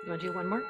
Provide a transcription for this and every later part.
You want to do one more?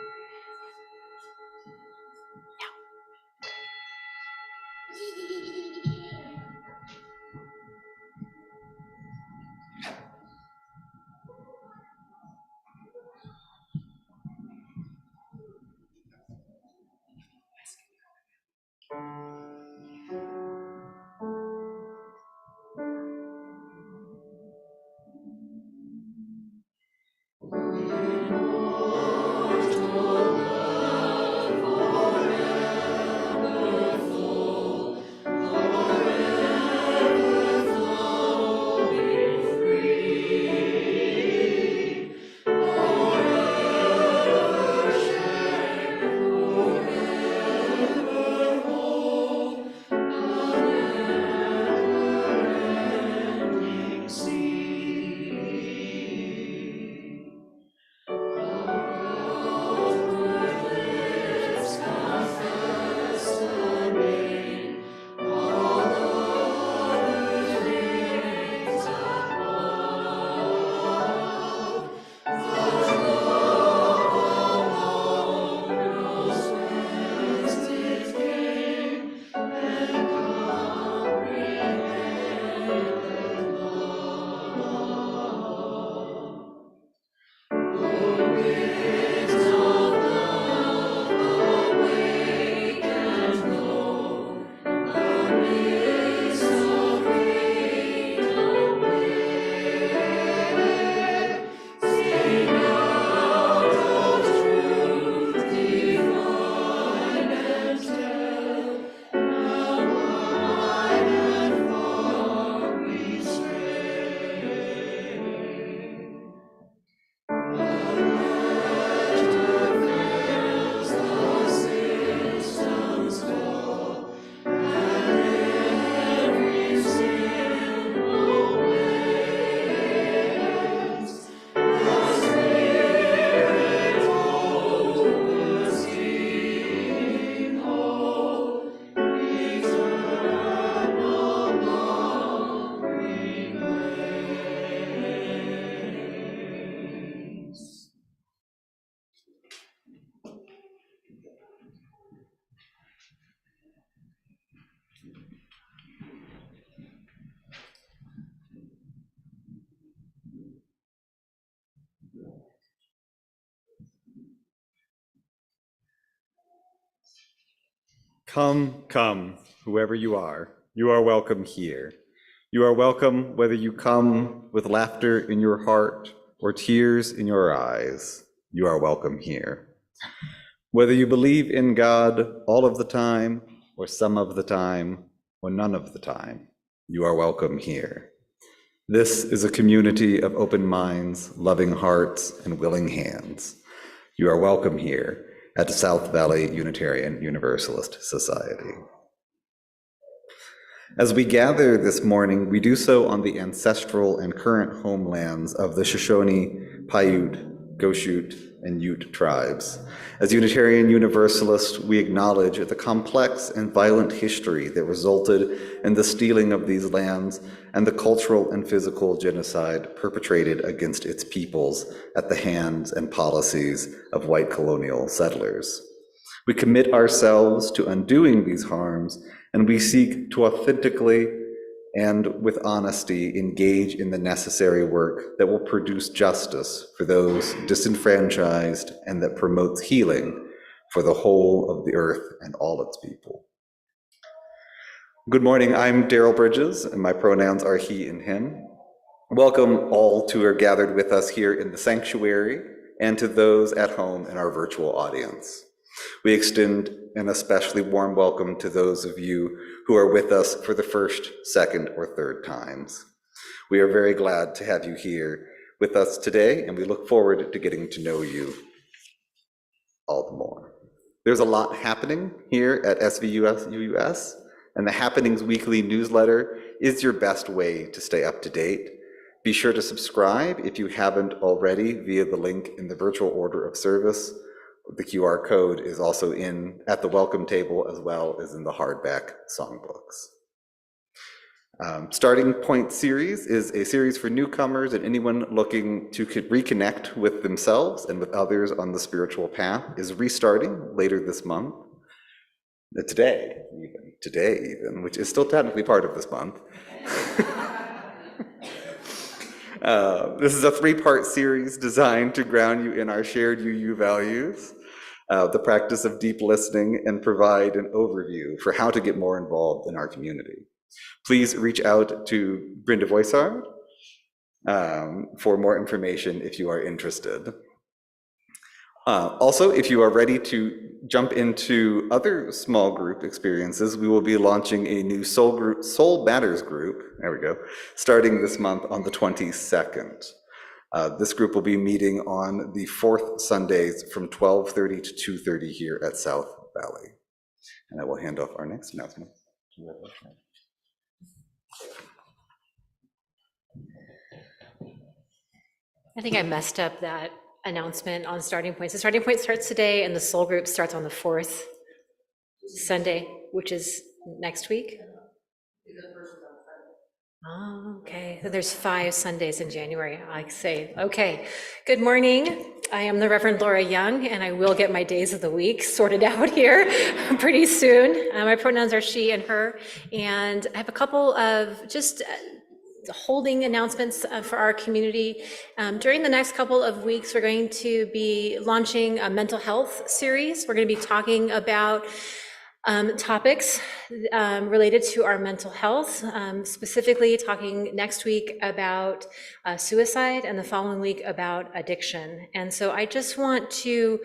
Come, come, whoever you are welcome here. You are welcome whether you come with laughter in your heart or tears in your eyes. You are welcome here. Whether you believe in God all of the time, or some of the time, or none of the time, you are welcome here. This is a community of open minds, loving hearts, and willing hands. You are welcome here at the South Valley Unitarian Universalist Society. As we gather this morning, we do so on the ancestral and current homelands of the Shoshone, Paiute, Goshute, and Ute tribes. As Unitarian Universalists, we acknowledge the complex and violent history that resulted in the stealing of these lands and the cultural and physical genocide perpetrated against its peoples at the hands and policies of white colonial settlers. We commit ourselves to undoing these harms, and we seek to authentically and with honesty engage in the necessary work that will produce justice for those disenfranchised and that promotes healing for the whole of the earth and all its people. Good morning, I'm Daryl Bridges, and my pronouns are he and him. Welcome all who are gathered with us here in the sanctuary and to those at home in our virtual audience. We extend an especially warm welcome to those of you who are with us for the first, second, or third times. We are very glad to have you here with us today, and we look forward to getting to know you all the more. There's a lot happening here at SVUS, and the Happenings Weekly newsletter is your best way to stay up to date. Be sure to subscribe if you haven't already via the link in the virtual order of service. The QR code is also at the welcome table as well as in the hardback songbooks. Starting Point series is a series for newcomers and anyone looking to reconnect with themselves and with others on the spiritual path. Is restarting later this month. Today, which is still technically part of this month. This is a 3-part series designed to ground you in our shared UU values, the practice of deep listening, and provide an overview for how to get more involved in our community. Please reach out to Brenda Voisard for more information if you are interested. Also, if you are ready to jump into other small group experiences, we will be launching a new Soul Matters group, there we go, starting this month on the 22nd. This group will be meeting on the 4th Sundays from 12:30 to 2:30 here at South Valley. And I will hand off our next announcement. I think I messed up that announcement on Starting Point. So Starting Point starts today and the Soul Group starts on the 4th Sunday, which is next week. Oh, okay. So there's 5 Sundays in January, I say. Okay. Good morning. I am the Reverend Laura Young, and I will get my days of the week sorted out here pretty soon. My pronouns are she and her, and I have a couple of just holding announcements for our community. During the next couple of weeks, we're going to be launching a mental health series. We're going to be talking about topics related to our mental health, specifically talking next week about suicide and the following week about addiction. And so I just want to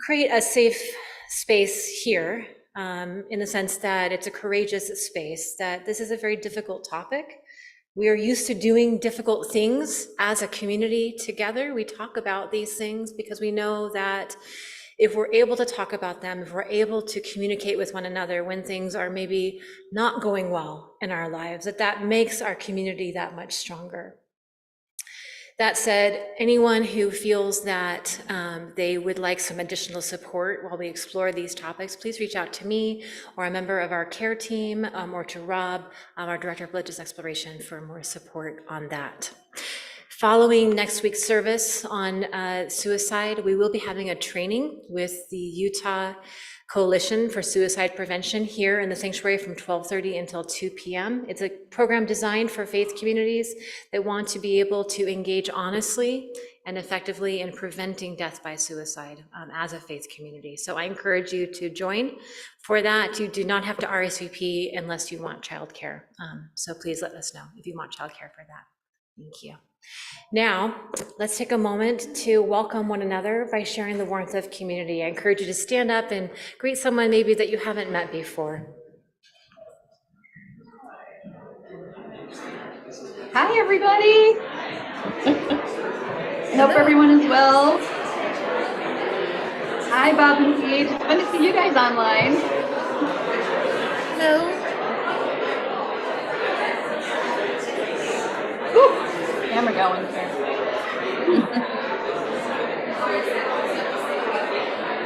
create a safe space here in the sense that it's a courageous space, that this is a very difficult topic. We are used to doing difficult things as a community together. We talk about these things because we know that if we're able to talk about them, if we're able to communicate with one another when things are maybe not going well in our lives, that makes our community that much stronger. That said, anyone who feels that they would like some additional support while we explore these topics, please reach out to me or a member of our care team or to Rob, our Director of Religious Exploration, for more support on that. Following next week's service on suicide, we will be having a training with the Utah Coalition for Suicide Prevention here in the sanctuary from 12:30 until 2 p.m. It's a program designed for faith communities that want to be able to engage honestly and effectively in preventing death by suicide as a faith community. So I encourage you to join for that. You do not have to RSVP unless you want childcare. So please let us know if you want childcare for that. Thank you. Now, let's take a moment to welcome one another by sharing the warmth of community. I encourage you to stand up and greet someone maybe that you haven't met before. Hi, everybody. I hope everyone is well. Hi, Bob and Paige. It's fun to see you guys online. Hello. Camera going here.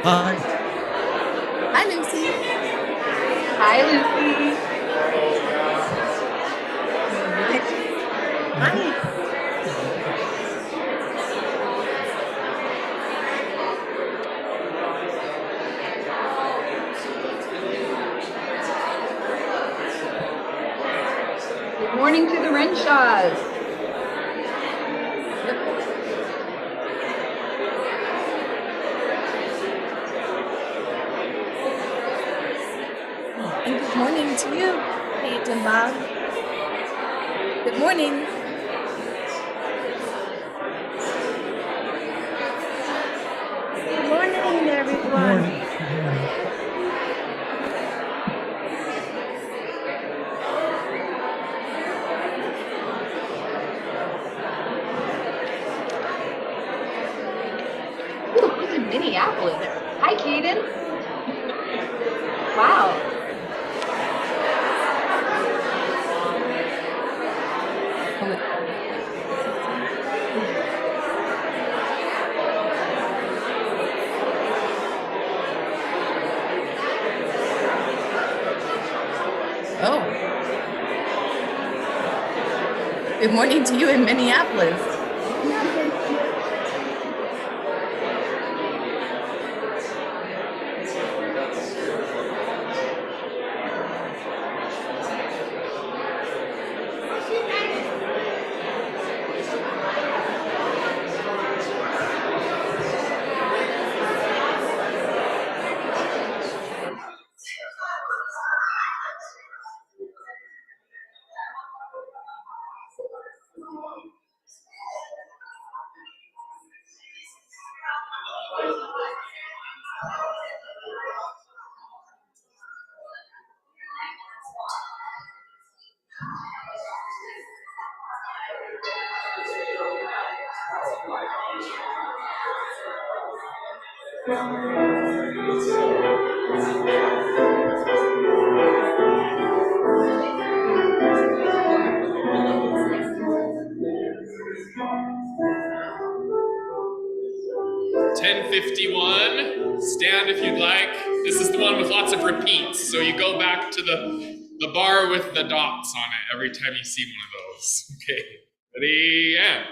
Hi. Hi, Lucy. Hi, Lucy. Hi. Good morning to the Renshaws. And good morning to you, Paige and Bob. Good morning. Good morning, everyone. Ooh, there's a mini apple in there. Hi, Kaden. Wow. Oh. Good morning to you in Minneapolis. 10:51. Stand if you'd like. This is the one with lots of repeats, so you go back to the bar with the dots on it every time you see one of those. Okay, ready, and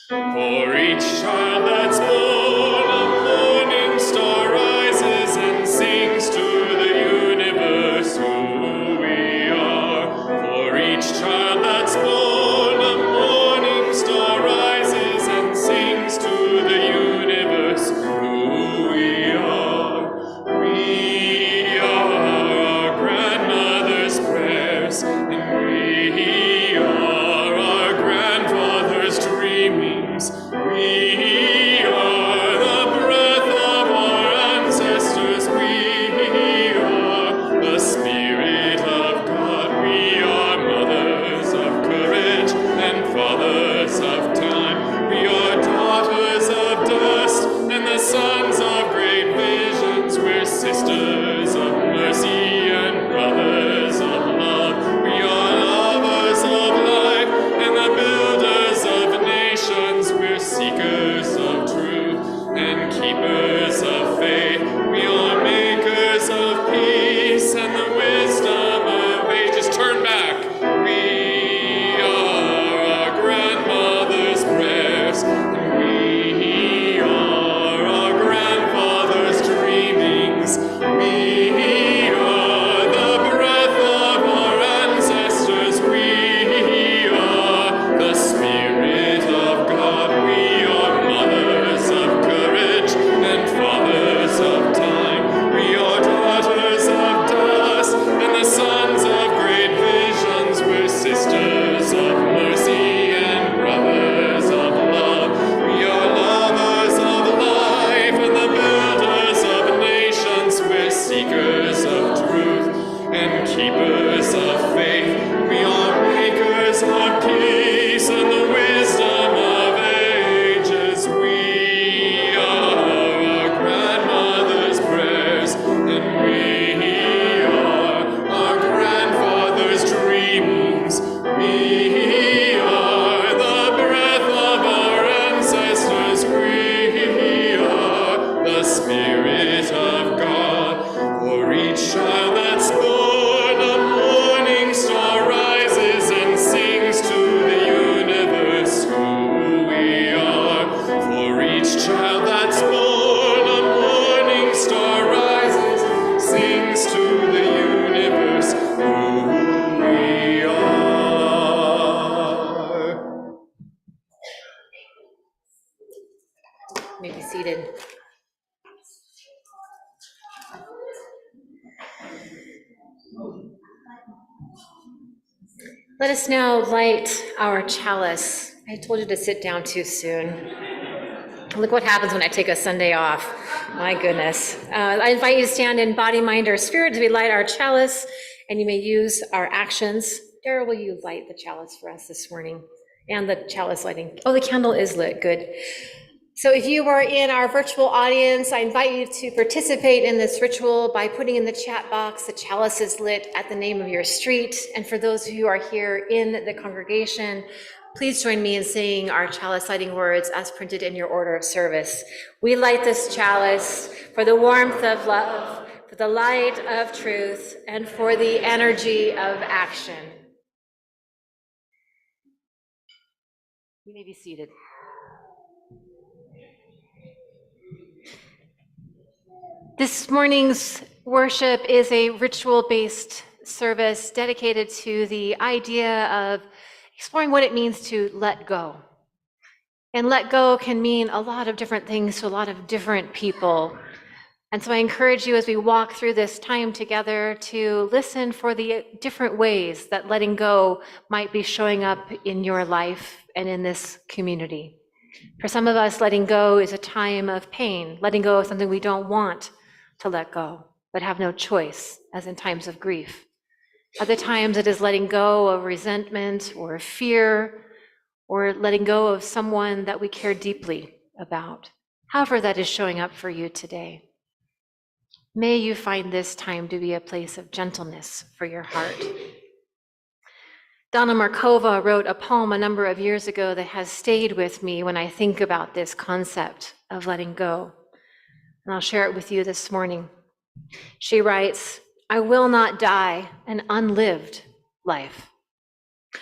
for each child that's born, a morning star rises and sings to the universe who we are. For each child that's born, a morning star rises and sings to the universe who we are. We are our grandmother's prayers, and we are our grandfather's dreamings. We are the breath of our ancestors. We are the Spirit of God. We are mothers of courage and fathers of time. We are daughters of dust and the sons of great visions. We're sisters of mercy and brothers of love. We are lovers of life and the builders of nations. We're seekers of truth and keepers of faith. We are makers of peace and the wisdom of ages. Turn back. We are our grandmother's prayers, and we are our grandfather's dreamings. We are the breath of our ancestors. We are the Spirit of God. We are mothers of courage and fathers of time. We are daughters of dust and the sons of great visions. We're sisters of mercy and brothers of love. We are lovers of life and the builders of nations. We're seekers of truth and keepers of faith. We are makers of peace and the wisdom of ages. We are our grandmother's prayers, and we are our grandfather's dreamings. We are the breath of our ancestors. We are the Spirit of God. For each child that's born, a morning star rises and sings to the universe who we are. For each child that's born, a morning star rises and sings to the universe who we are. May be seated. Let us now light our chalice. I told you to sit down too soon. Look what happens when I take a Sunday off. My goodness. I invite you to stand in body, mind, or spirit as we light our chalice, and you may use our actions. Dara, will you light the chalice for us this morning? And the chalice lighting. Oh, the candle is lit. Good. So if you are in our virtual audience, I invite you to participate in this ritual by putting in the chat box, the chalice is lit at the name of your street. And for those who are here in the congregation, please join me in saying our chalice lighting words as printed in your order of service. We light this chalice for the warmth of love, for the light of truth, and for the energy of action. You may be seated. This morning's worship is a ritual-based service dedicated to the idea of exploring what it means to let go. And let go can mean a lot of different things to a lot of different people. And so I encourage you as we walk through this time together to listen for the different ways that letting go might be showing up in your life and in this community. For some of us, letting go is a time of pain, letting go of something we don't want to let go, but have no choice, as in times of grief. Other times it is letting go of resentment or fear, or letting go of someone that we care deeply about, however that is showing up for you today. May you find this time to be a place of gentleness for your heart. Donna Markova wrote a poem a number of years ago that has stayed with me when I think about this concept of letting go. And I'll share it with you this morning. She writes, "I will not die an unlived life.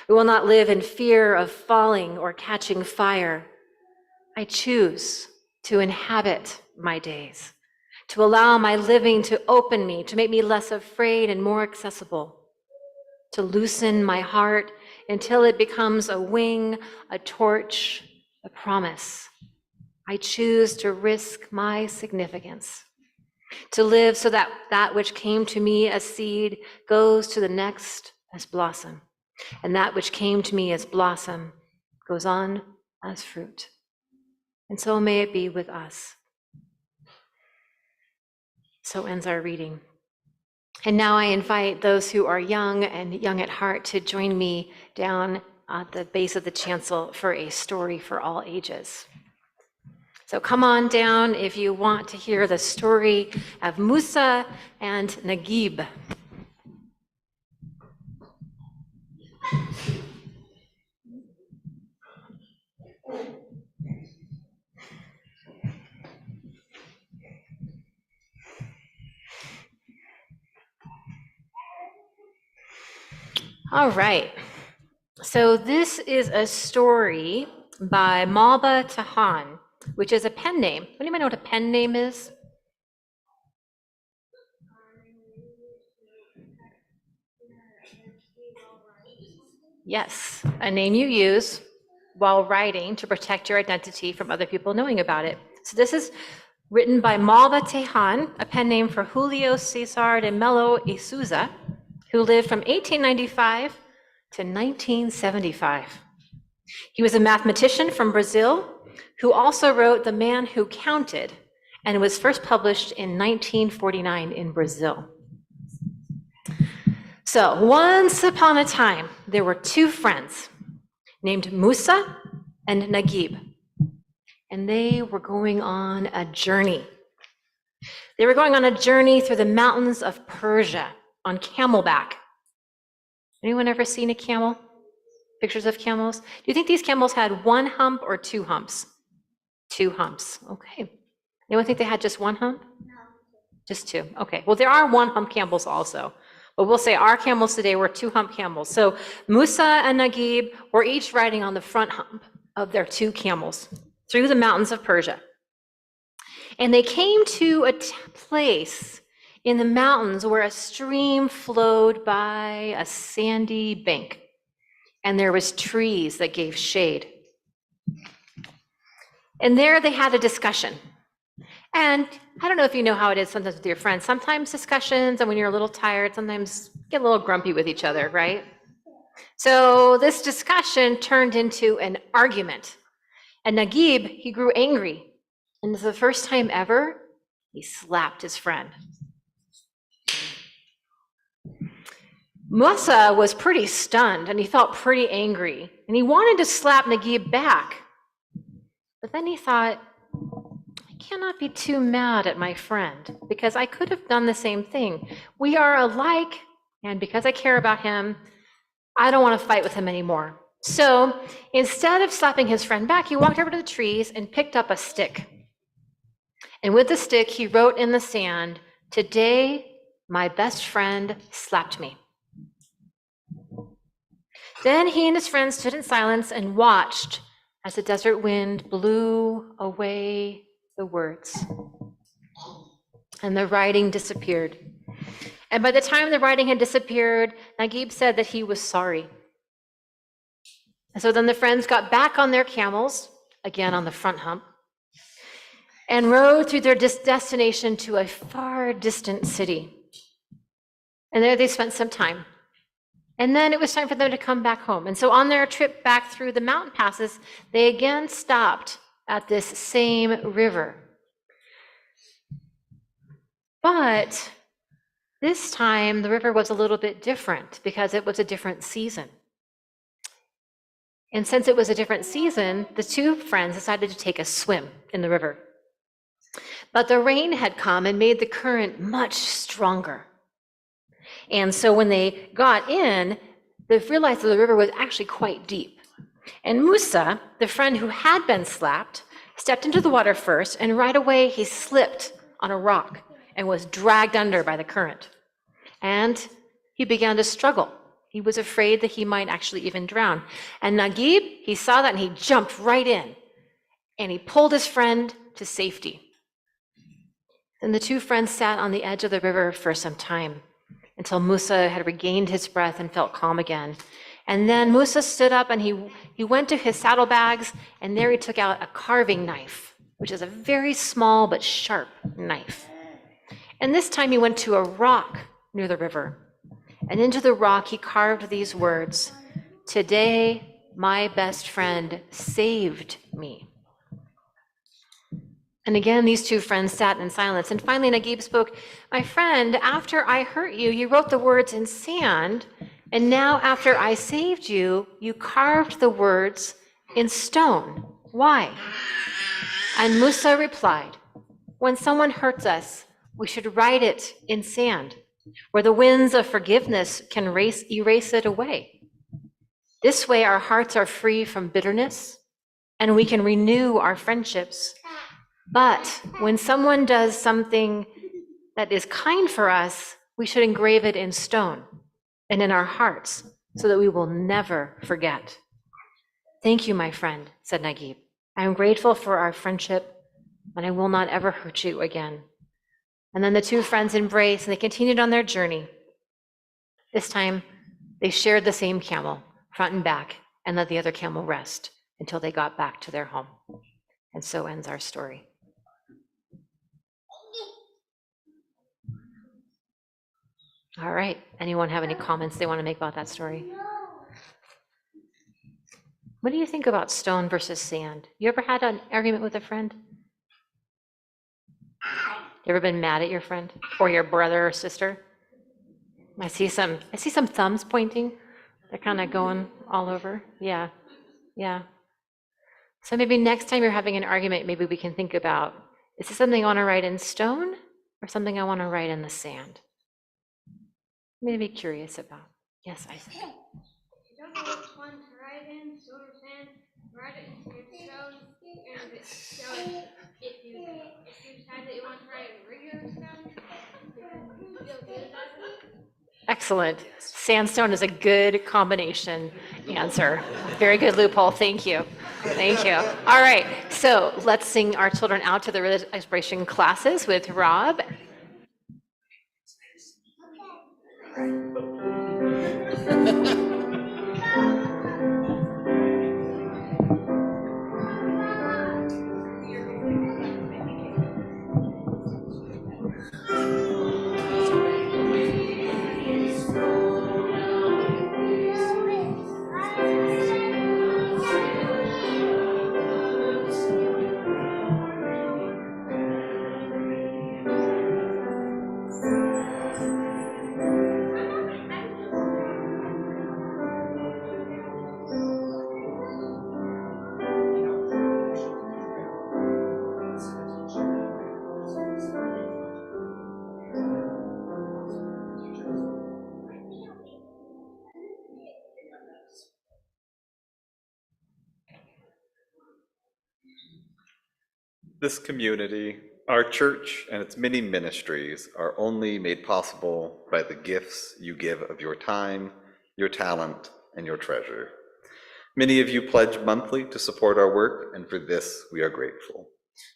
I will not live in fear of falling or catching fire. I choose to inhabit my days, to allow my living to open me, to make me less afraid and more accessible, to loosen my heart until it becomes a wing, a torch, a promise. I choose to risk my significance, to live so that that which came to me as seed goes to the next as blossom, and that which came to me as blossom goes on as fruit. And so may it be with us." So ends our reading. And now I invite those who are young and young at heart to join me down at the base of the chancel for a story for all ages. So come on down if you want to hear the story of Musa and Naguib. All right, so this is a story by Malba Tahan, which is a pen name. Anybody know what a pen name is? Yes, a name you use while writing to protect your identity from other people knowing about it. So this is written by Malba Tahan, a pen name for Julio Cesar de Mello y Souza, who lived from 1895 to 1975. He was a mathematician from Brazil who also wrote The Man Who Counted, and was first published in 1949 in Brazil. So once upon a time, there were two friends named Musa and Naguib, and they were going on a journey. They were going on a journey through the mountains of Persia on camelback. Anyone ever seen a camel? Pictures of camels? Do you think these camels had one hump or two humps? Two humps, okay. Anyone think they had just one hump? No. Just two, okay. Well, there are one hump camels also, but we'll say our camels today were two hump camels. So Musa and Naguib were each riding on the front hump of their two camels through the mountains of Persia. And they came to a place in the mountains where a stream flowed by a sandy bank, and there was trees that gave shade. And there they had a discussion. And I don't know if you know how it is sometimes with your friends. Sometimes discussions, and when you're a little tired, sometimes get a little grumpy with each other, right? So this discussion turned into an argument. And Naguib, he grew angry. And for the first time ever, he slapped his friend. Musa was pretty stunned, and he felt pretty angry. And he wanted to slap Naguib back. But then he thought, I cannot be too mad at my friend, because I could have done the same thing. We are alike, and because I care about him, I don't want to fight with him anymore. So instead of slapping his friend back, he walked over to the trees and picked up a stick. And with the stick, he wrote in the sand, "Today, my best friend slapped me." Then he and his friend stood in silence and watched as the desert wind blew away the words, and the writing disappeared. And by the time the writing had disappeared, Naguib said that he was sorry. And so then the friends got back on their camels, again on the front hump, and rode through their destination to a far distant city. And there they spent some time. And then it was time for them to come back home. And so on their trip back through the mountain passes, they again stopped at this same river. But this time the river was a little bit different because it was a different season. And since it was a different season, the two friends decided to take a swim in the river. But the rain had come and made the current much stronger. And so when they got in, they realized that the river was actually quite deep. And Musa, the friend who had been slapped, stepped into the water first, and right away he slipped on a rock and was dragged under by the current. And he began to struggle. He was afraid that he might actually even drown. And Naguib, he saw that and he jumped right in. And he pulled his friend to safety. And the two friends sat on the edge of the river for some time until Musa had regained his breath and felt calm again. And then Musa stood up and he went to his saddlebags, and there he took out a carving knife, which is a very small but sharp knife. And this time he went to a rock near the river. And into the rock he carved these words, "Today my best friend saved me." And again, these two friends sat in silence. And finally, Naguib spoke, "My friend, after I hurt you, you wrote the words in sand. And now after I saved you, you carved the words in stone. Why?" And Musa replied, "When someone hurts us, we should write it in sand, where the winds of forgiveness can erase it away. This way our hearts are free from bitterness, and we can renew our friendships. But when someone does something that is kind for us, we should engrave it in stone and in our hearts so that we will never forget." "Thank you, my friend," said Naguib. "I am grateful for our friendship, and I will not ever hurt you again." And then the two friends embraced and they continued on their journey. This time, they shared the same camel, front and back, and let the other camel rest until they got back to their home. And so ends our story. All right, anyone have any comments they want to make about that story? What do you think about stone versus sand? You ever had an argument with a friend? You ever been mad at your friend or your brother or sister? I see some thumbs pointing. They're kind of going all over. Yeah. So maybe next time you're having an argument, maybe we can think about, is this something I want to write in stone or something I want to write in the sand? Maybe curious about. Yes, I see. You don't know which one to write in, stone or sand. Write it in stone, and if it's stone, if you decide that you want to write in regular stone, you'll do that. Excellent. Sandstone is a good combination answer. Very good loophole. Thank you. Thank you. All right. So let's sing our children out to the religious exploration classes with Rob. This community, our church, and its many ministries are only made possible by the gifts you give of your time, your talent, and your treasure. Many of you pledge monthly to support our work, and for this we are grateful.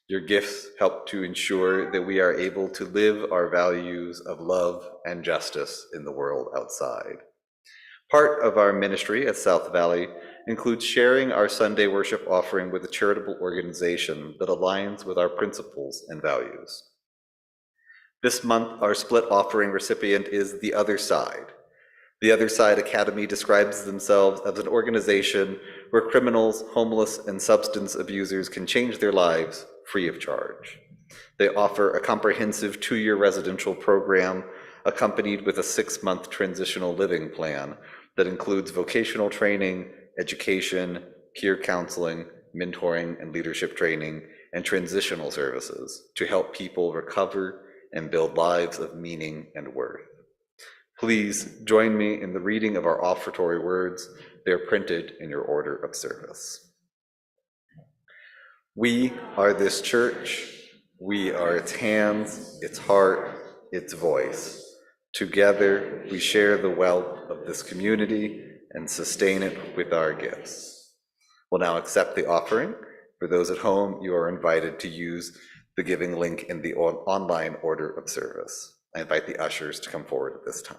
Your gifts help to ensure that we are able to live our values of love and justice in the world outside. Part of our ministry at South Valley includes sharing our Sunday worship offering with a charitable organization that aligns with our principles and values. This month, our split offering recipient is The Other Side. The Other Side Academy describes themselves as an organization where criminals, homeless, and substance abusers can change their lives free of charge. They offer a comprehensive 2-year residential program accompanied with a 6-month transitional living plan that includes vocational training, education, peer counseling, mentoring and leadership training, and transitional services to help people recover and build lives of meaning and worth. Please join me in the reading of our offertory words. They're printed in your order of service. We are this church. We are its hands, its heart, its voice. Together, we share the wealth of this community and sustain it with our gifts. We'll now accept the offering. For those at home, you are invited to use the giving link in the online order of service. I invite the ushers to come forward at this time.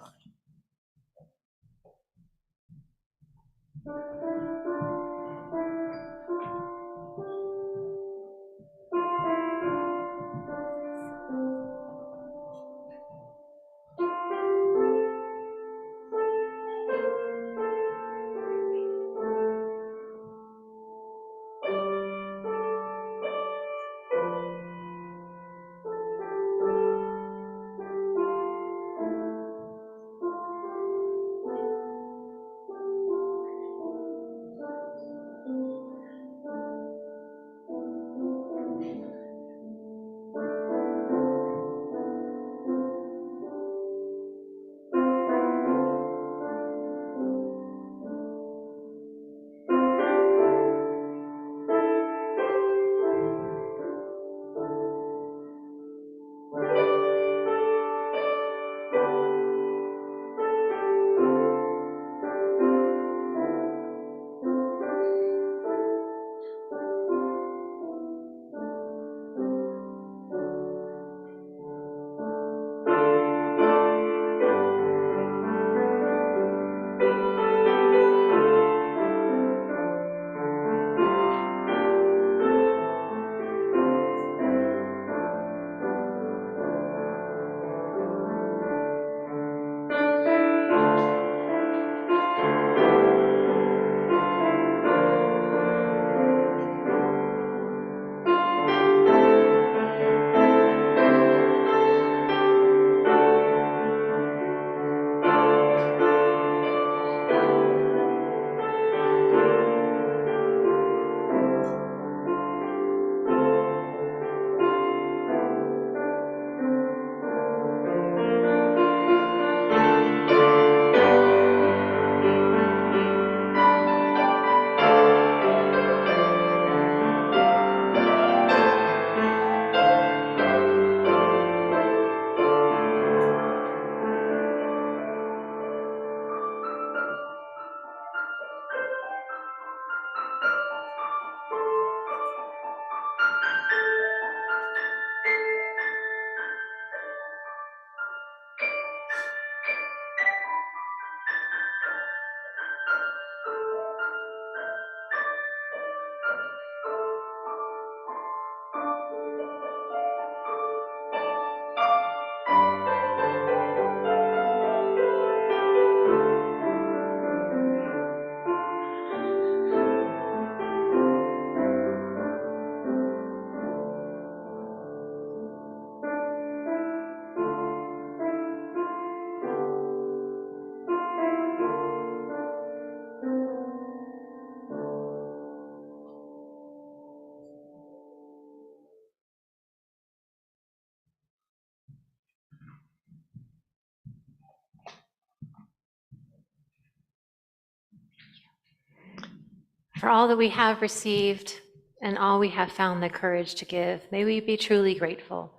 For all that we have received and all we have found the courage to give, may we be truly grateful.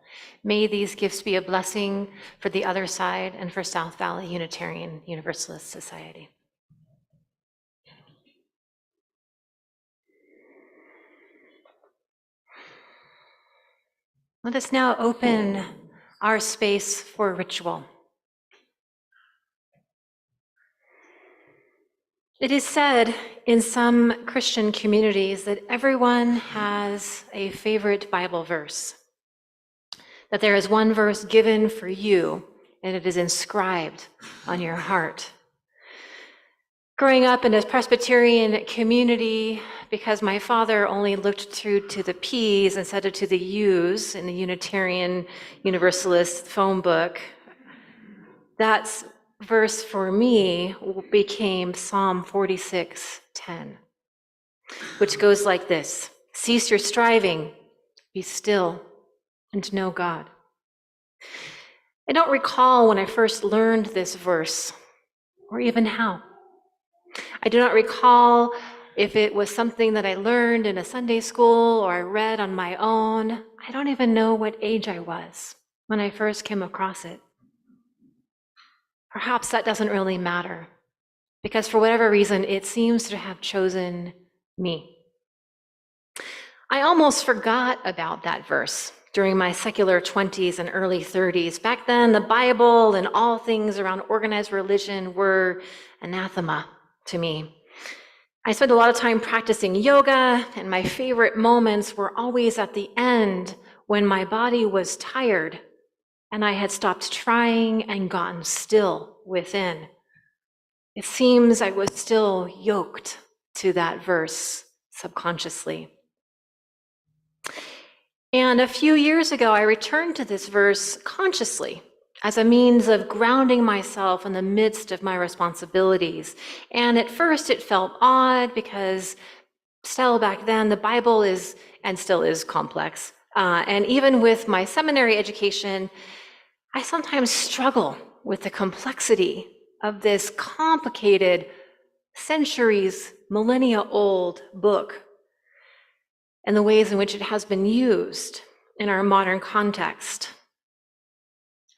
May these gifts be a blessing for the Other Side and for South Valley Unitarian Universalist Society. Let us now open our space for ritual. It is said in some Christian communities that everyone has a favorite Bible verse, that there is one verse given for you and it is inscribed on your heart. Growing up in a Presbyterian community, because my father only looked through to the P's instead of to the U's in the Unitarian Universalist phone book, that verse for me became Psalm 46:10, which goes like this: cease your striving, be still, and know God. I don't recall when I first learned this verse, or even how. I do not recall if it was something that I learned in a Sunday school or I read on my own. I don't even know what age I was when I first came across it. Perhaps that doesn't really matter, because for whatever reason, it seems to have chosen me. I almost forgot about that verse during my secular 20s and early 30s. Back then, the Bible and all things around organized religion were anathema to me. I spent a lot of time practicing yoga, and my favorite moments were always at the end when my body was tired and I had stopped trying and gotten still within. It seems I was still yoked to that verse subconsciously. And a few years ago, I returned to this verse consciously as a means of grounding myself in the midst of my responsibilities. And at first it felt odd because still back then, the Bible is, and still is, complex. And even with my seminary education, I sometimes struggle with the complexity of this complicated, centuries, millennia old book and the ways in which it has been used in our modern context.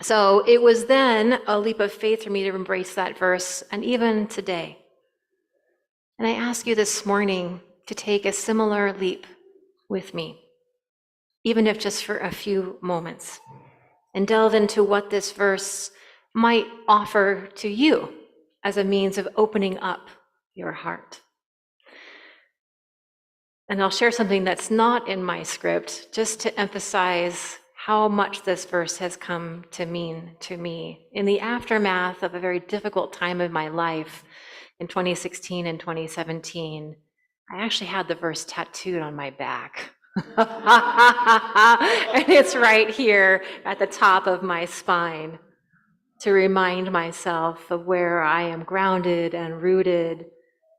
So it was then a leap of faith for me to embrace that verse, and even today. And I ask you this morning to take a similar leap with me, even if just for a few moments, and delve into what this verse might offer to you as a means of opening up your heart. And I'll share something that's not in my script, just to emphasize how much this verse has come to mean to me in the aftermath of a very difficult time of my life in 2016 and 2017. I actually had the verse tattooed on my back. And it's right here at the top of my spine to remind myself of where I am grounded and rooted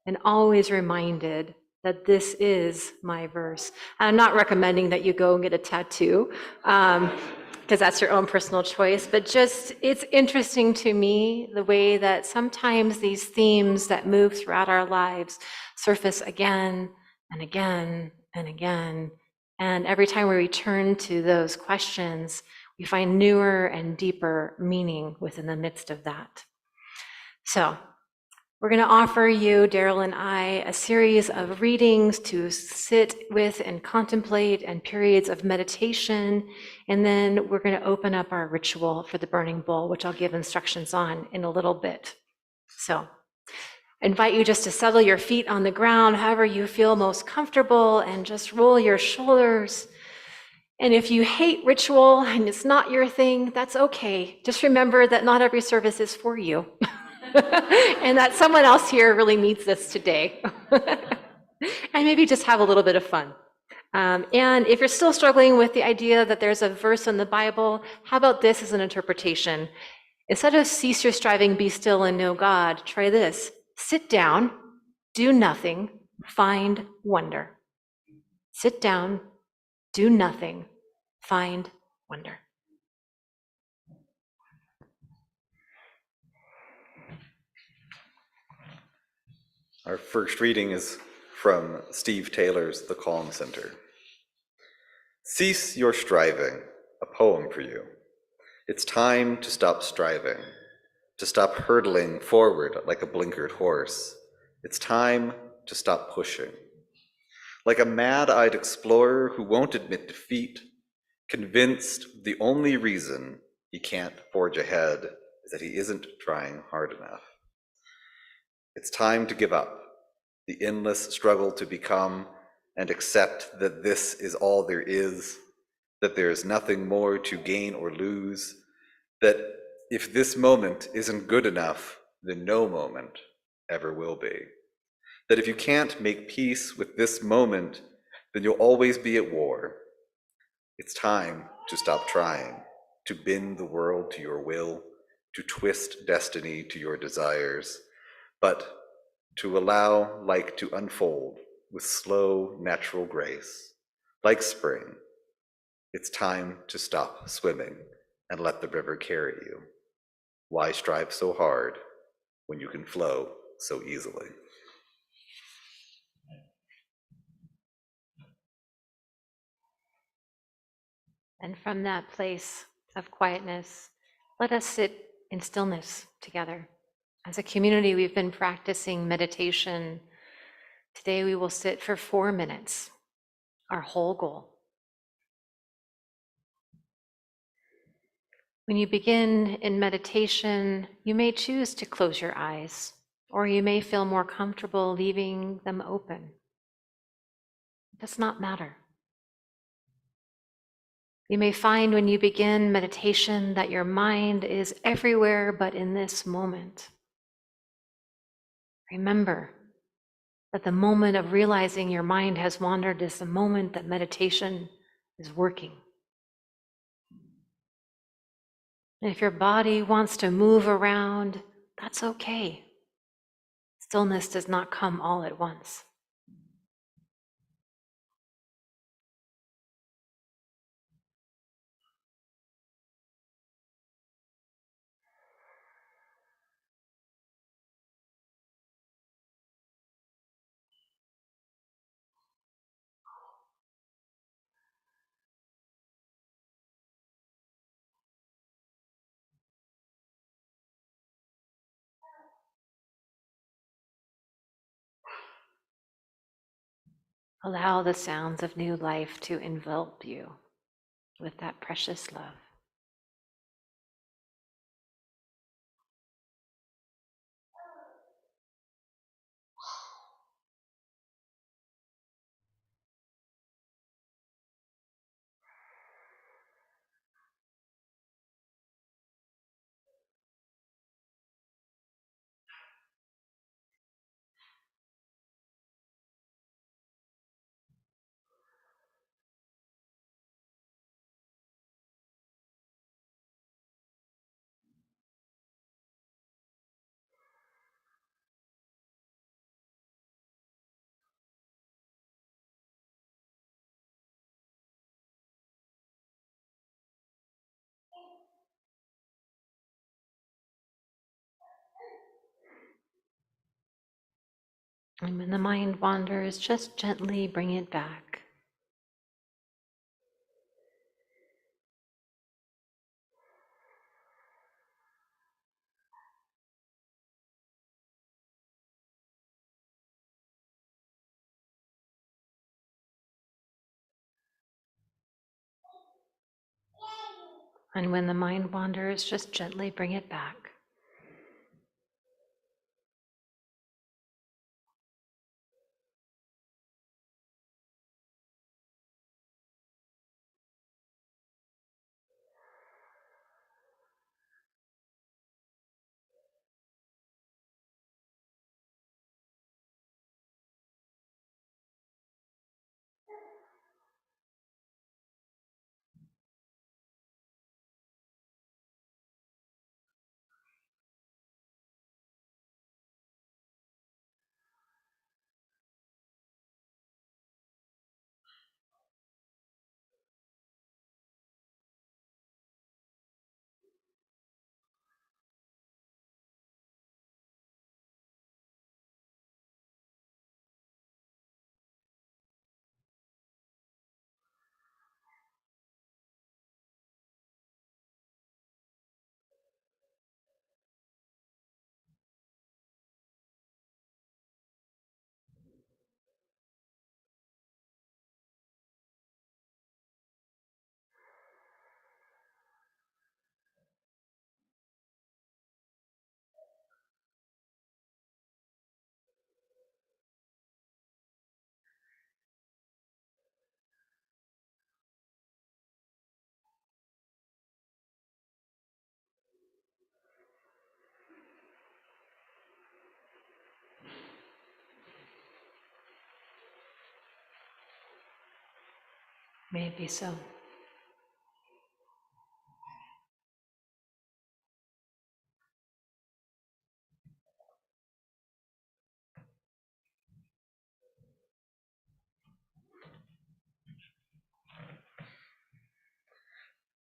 and always reminded that this is my verse. I'm not recommending that you go and get a tattoo, because that's your own personal choice, but just, it's interesting to me the way that sometimes these themes that move throughout our lives surface again and again and again. And every time we return to those questions, we find newer and deeper meaning within the midst of that. So, we're going to offer you, Daryl and I, a series of readings to sit with and contemplate, and periods of meditation. And then we're going to open up our ritual for the burning bowl, which I'll give instructions on in a little bit. So I invite you just to settle your feet on the ground, however you feel most comfortable, and just roll your shoulders. And if you hate ritual and it's not your thing, that's okay. Just remember that not every service is for you. And that someone else here really needs this today. And maybe just have a little bit of fun. And if you're still struggling with the idea that there's a verse in the Bible, how about this as an interpretation? Instead of cease your striving, be still and know God, try this: sit down, do nothing, find wonder. Sit down, do nothing, find wonder. Our first reading is from Steve Taylor's The Calm Center. Cease your striving, a poem for you. It's time to stop striving, to stop hurtling forward like a blinkered horse. It's time to stop pushing. Like a mad-eyed explorer who won't admit defeat, convinced the only reason he can't forge ahead is that he isn't trying hard enough. It's time to give up the endless struggle to become and accept that this is all there is, that there is nothing more to gain or lose, that if this moment isn't good enough, then no moment ever will be. That if you can't make peace with this moment, then you'll always be at war. It's time to stop trying, to bend the world to your will, to twist destiny to your desires, but to allow life to unfold with slow, natural grace. Like spring, it's time to stop swimming and let the river carry you. Why strive so hard when you can flow so easily? And from that place of quietness, let us sit in stillness together. As a community, we've been practicing meditation. Today, we will sit for 4 minutes, our whole goal. When you begin in meditation, you may choose to close your eyes, or you may feel more comfortable leaving them open. It does not matter. You may find when you begin meditation that your mind is everywhere but in this moment. Remember that the moment of realizing your mind has wandered is the moment that meditation is working. And if your body wants to move around, that's okay. Stillness does not come all at once. Allow the sounds of new life to envelop you with that precious love. And when the mind wanders, just gently bring it back. And when the mind wanders, just gently bring it back. May it be so.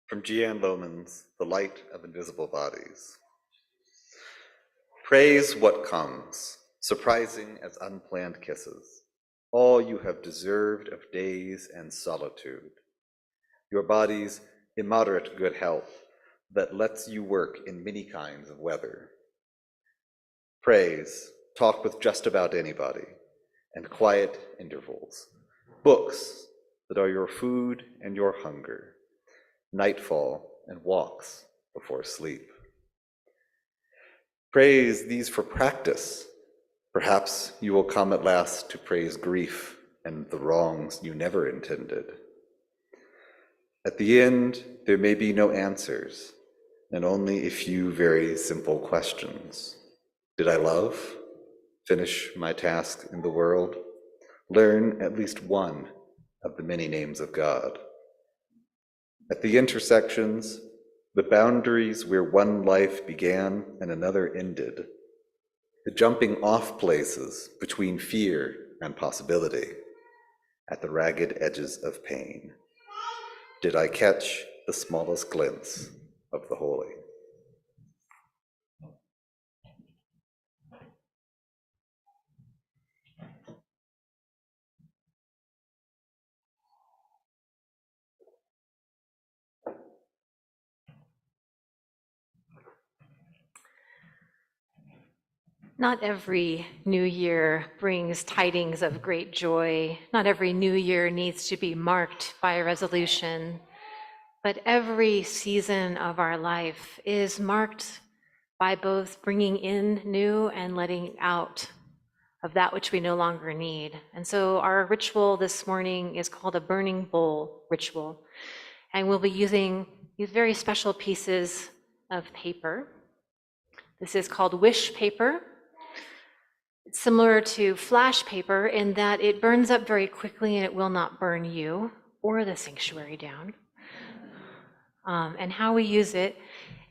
From Jeanne Lohman's The Light of Invisible Bodies. Praise what comes, surprising as unplanned kisses, all you have deserved of days and solitude. Your body's immoderate good health that lets you work in many kinds of weather. Praise, talk with just about anybody, and quiet intervals. Books that are your food and your hunger. Nightfall and walks before sleep. Praise these for practice. Perhaps you will come at last to praise grief and the wrongs you never intended. At the end, there may be no answers, and only a few very simple questions. Did I love? Finish my task in the world? Learn at least one of the many names of God. At the intersections, the boundaries where one life began and another ended, the jumping off places between fear and possibility, at the ragged edges of pain, did I catch the smallest glimpse of the holy? Not every new year brings tidings of great joy. Not every new year needs to be marked by a resolution. But every season of our life is marked by both bringing in new and letting out of that which we no longer need. And so our ritual this morning is called a burning bowl ritual. And we'll be using these very special pieces of paper. This is called wish paper. It's similar to flash paper in that it burns up very quickly and it will not burn you or the sanctuary down. And how we use it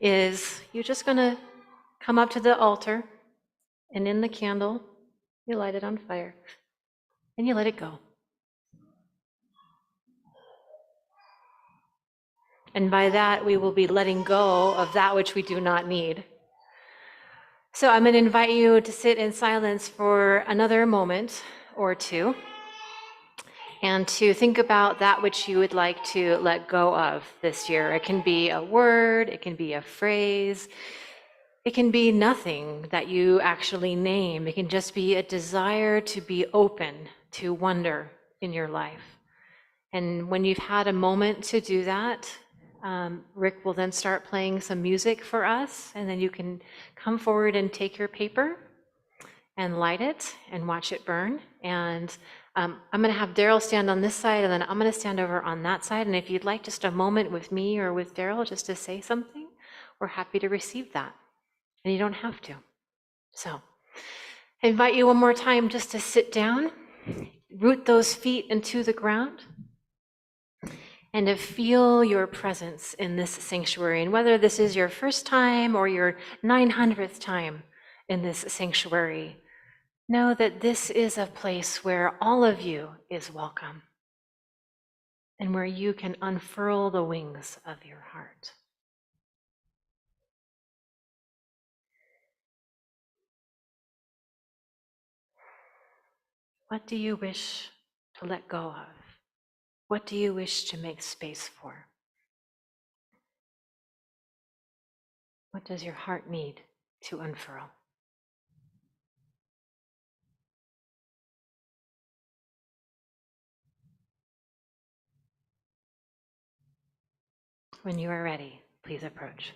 is you're just going to come up to the altar, and in the candle, you light it on fire, and you let it go. And by that, we will be letting go of that which we do not need. So I'm going to invite you to sit in silence for another moment or two, and to think about that which you would like to let go of this year. It can be a word, it can be a phrase, it can be nothing that you actually name. It can just be a desire to be open to wonder in your life. And when you've had a moment to do that, Rick will then start playing some music for us, and then you can come forward and take your paper and light it and watch it burn. And I'm going to have Daryl stand on this side, and then I'm going to stand over on that side. And if you'd like just a moment with me or with Daryl just to say something, we're happy to receive that. And you don't have to. So I invite you one more time just to sit down, root those feet into the ground, and to feel your presence in this sanctuary. And whether this is your first time or your 900th time in this sanctuary, know that this is a place where all of you is welcome and where you can unfurl the wings of your heart. What do you wish to let go of? What do you wish to make space for? What does your heart need to unfurl? When you are ready, please approach.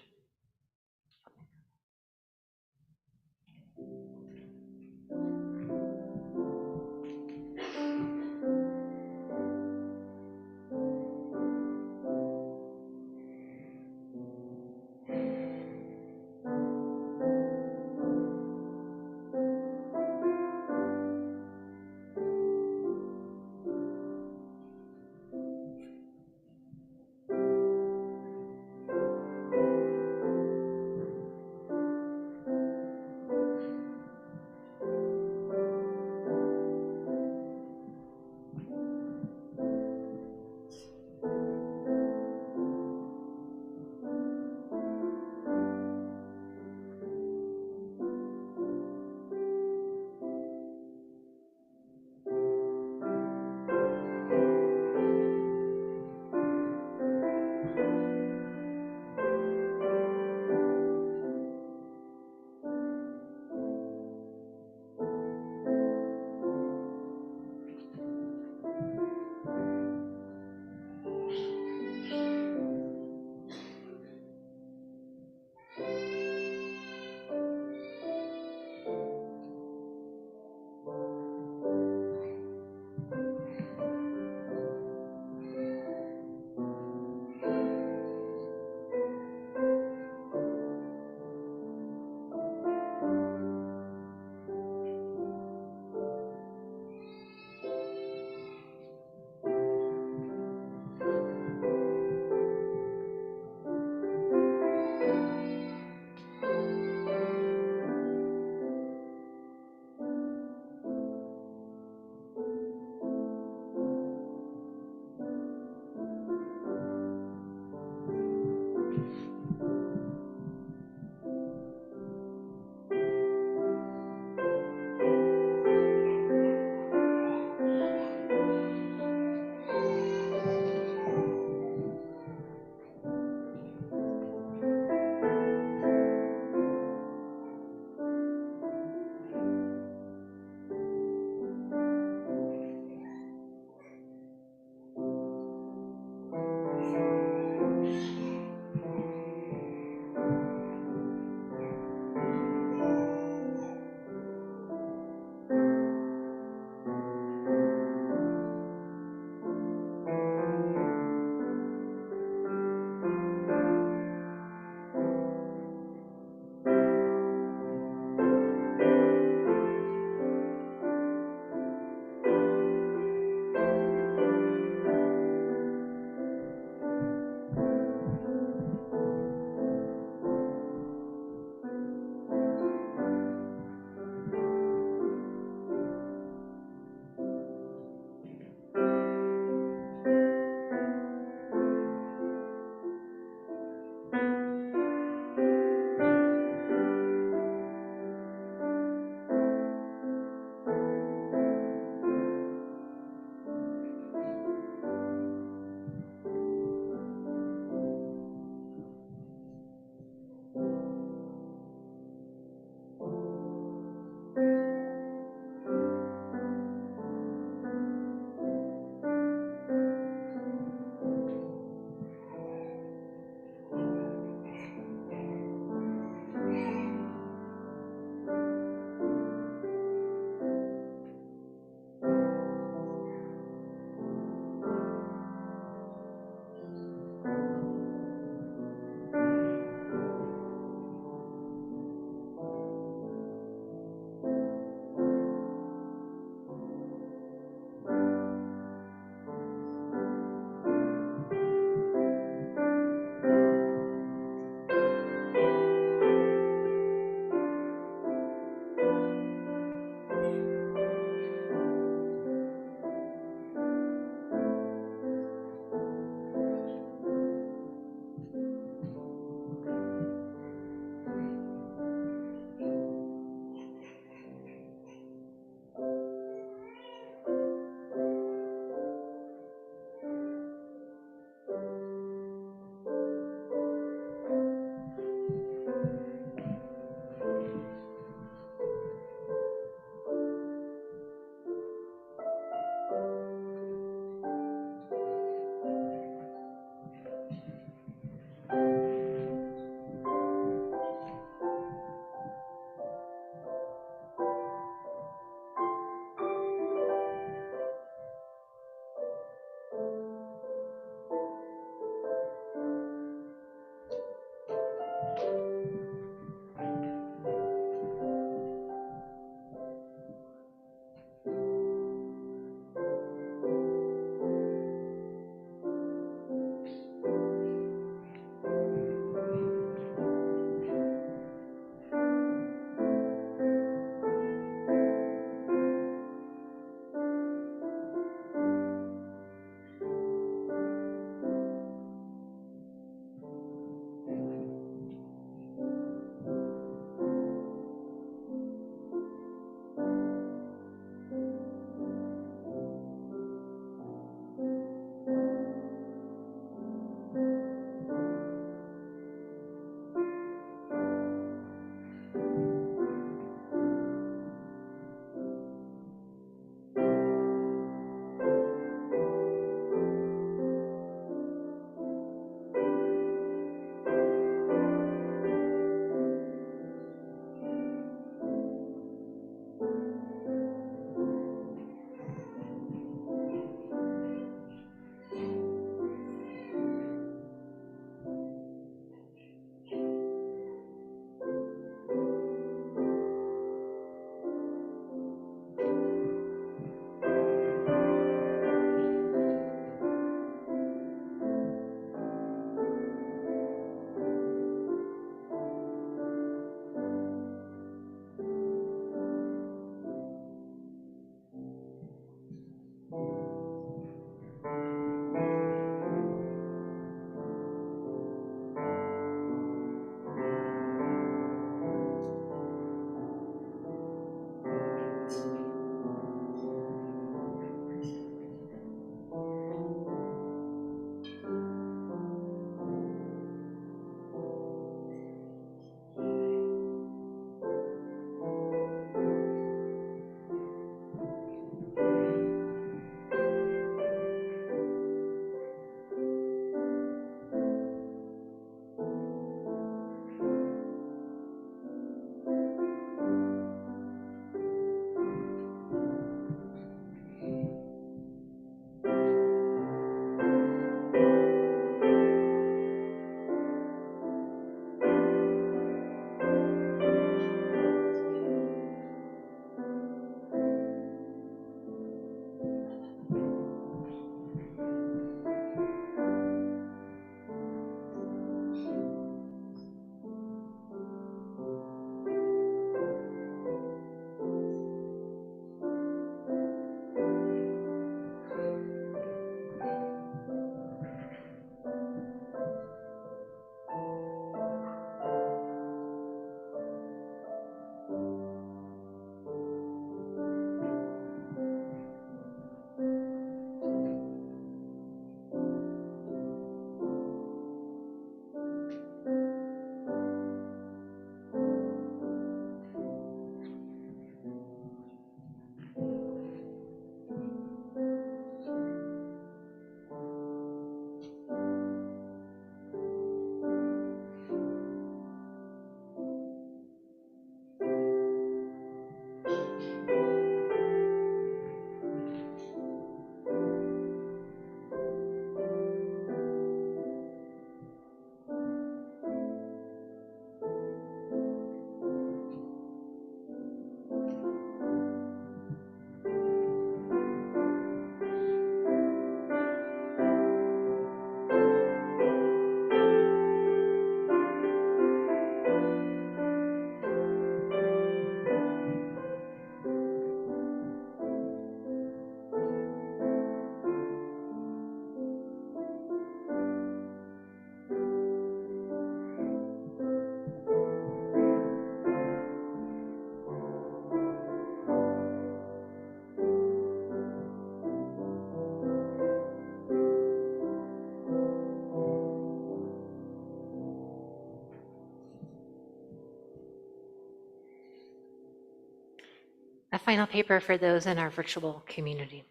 A final paper for those in our virtual community.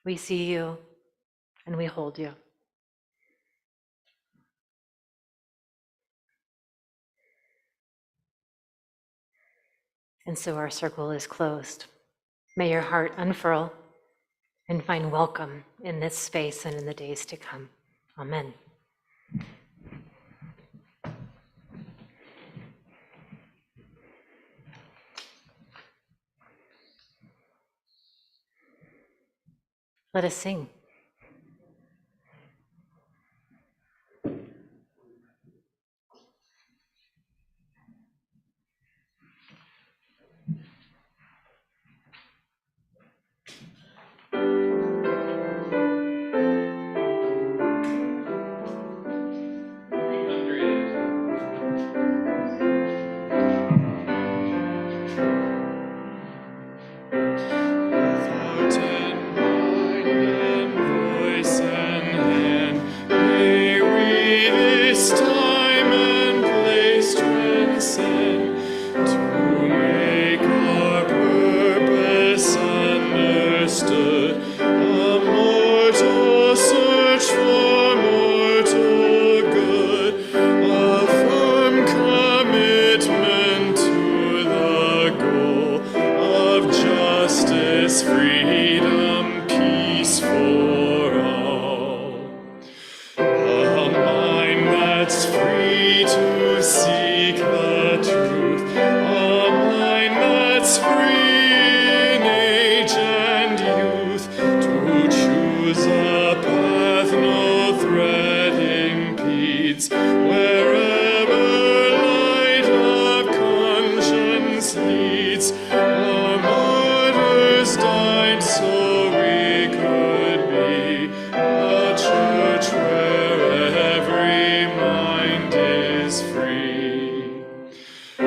We see you and we hold you. And so our circle is closed. May your heart unfurl and find welcome in this space and in the days to come. Amen. Let us sing. Freedom, peace for all. A mind that's free to seek the truth. A mind that's free in age and youth to choose a path no threat impedes. Wherever light of conscience leads, our martyrs died so we could be a church where every mind is free. A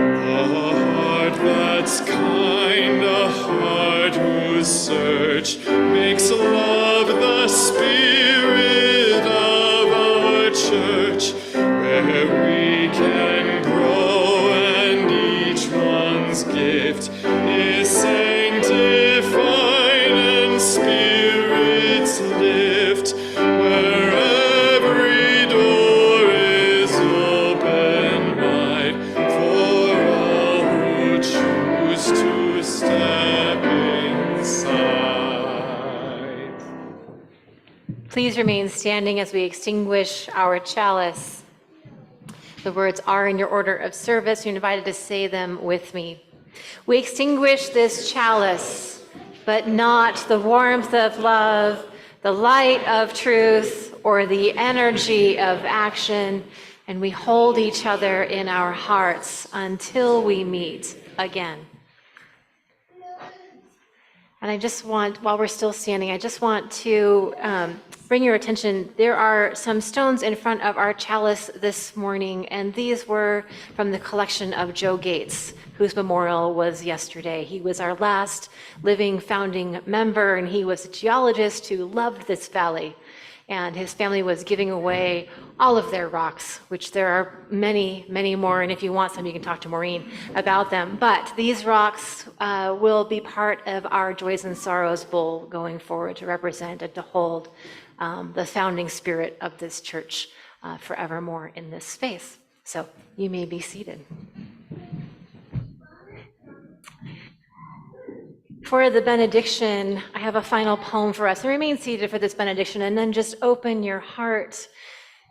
heart that's kind, a heart whose search makes love the spirit of our church, where we can grow and each one's gift is sanctified and spirits lift, where every door is open wide for all who choose to step inside. Please remain standing as we extinguish our chalice. The words are in your order of service. You're invited to say them with me. We extinguish this chalice, but not the warmth of love, the light of truth, or the energy of action, and we hold each other in our hearts until we meet again. And I just want, while we're still standing, I just want to bring your attention. There are some stones in front of our chalice this morning, and these were from the collection of Joe Gates, whose memorial was yesterday. He was our last living founding member, and he was a geologist who loved this valley. And his family was giving away all of their rocks, which there are many, many more. And if you want some, you can talk to Maureen about them. But these rocks will be part of our Joys and Sorrows Bowl going forward to represent and to hold the founding spirit of this church forevermore in this space. So you may be seated. For the benediction, I have a final poem for us. And remain seated for this benediction, and then just open your heart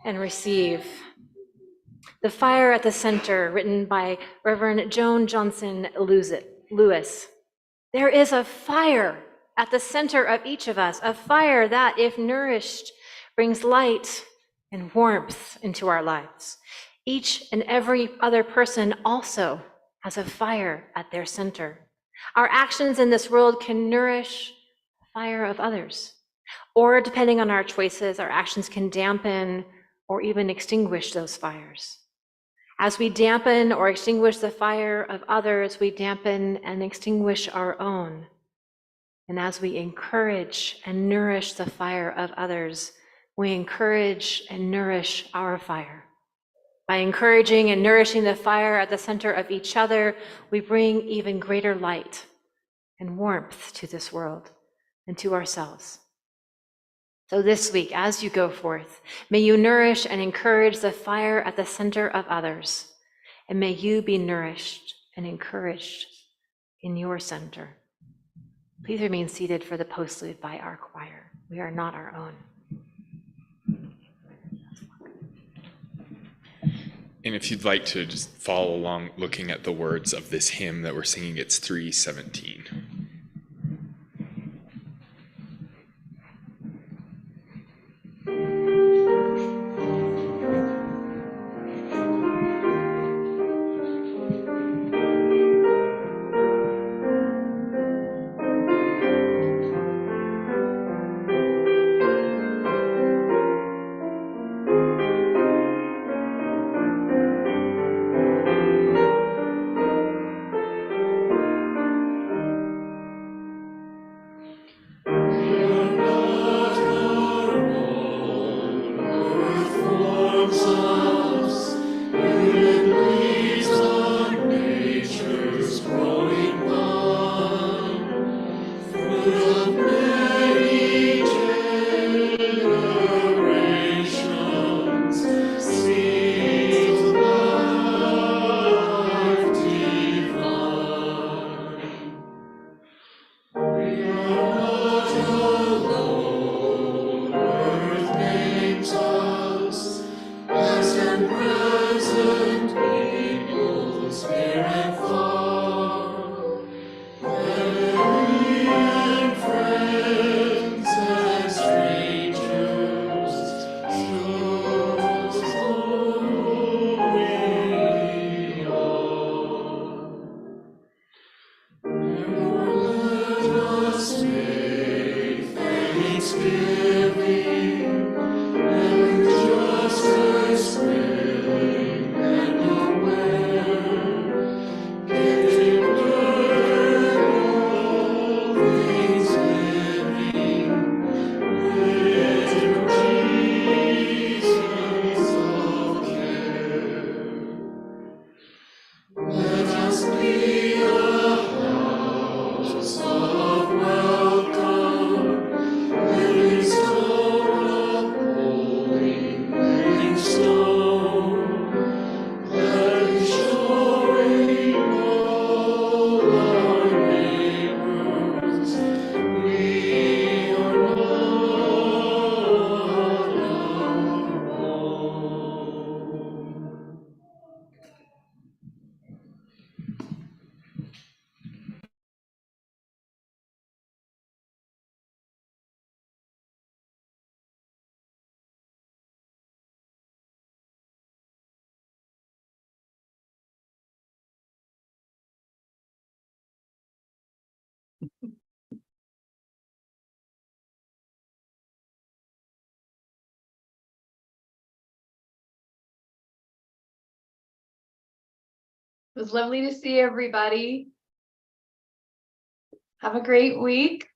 and receive. The Fire at the Center, written by Reverend Joan Johnson Lewis. There is a fire at the center of each of us, a fire that, if nourished, brings light and warmth into our lives. Each and every other person also has a fire at their center. Our actions in this world can nourish the fire of others, or depending on our choices, our actions can dampen or even extinguish those fires. As we dampen or extinguish the fire of others, we dampen and extinguish our own. And as we encourage and nourish the fire of others, we encourage and nourish our fire. By encouraging and nourishing the fire at the center of each other, we bring even greater light and warmth to this world and to ourselves. So this week, as you go forth, may you nourish and encourage the fire at the center of others, and may you be nourished and encouraged in your center. Please remain seated for the postlude by our choir. We are not our own. And if you'd like to just follow along looking at the words of this hymn that we're singing, it's 317. It was lovely to see everybody. Have a great week.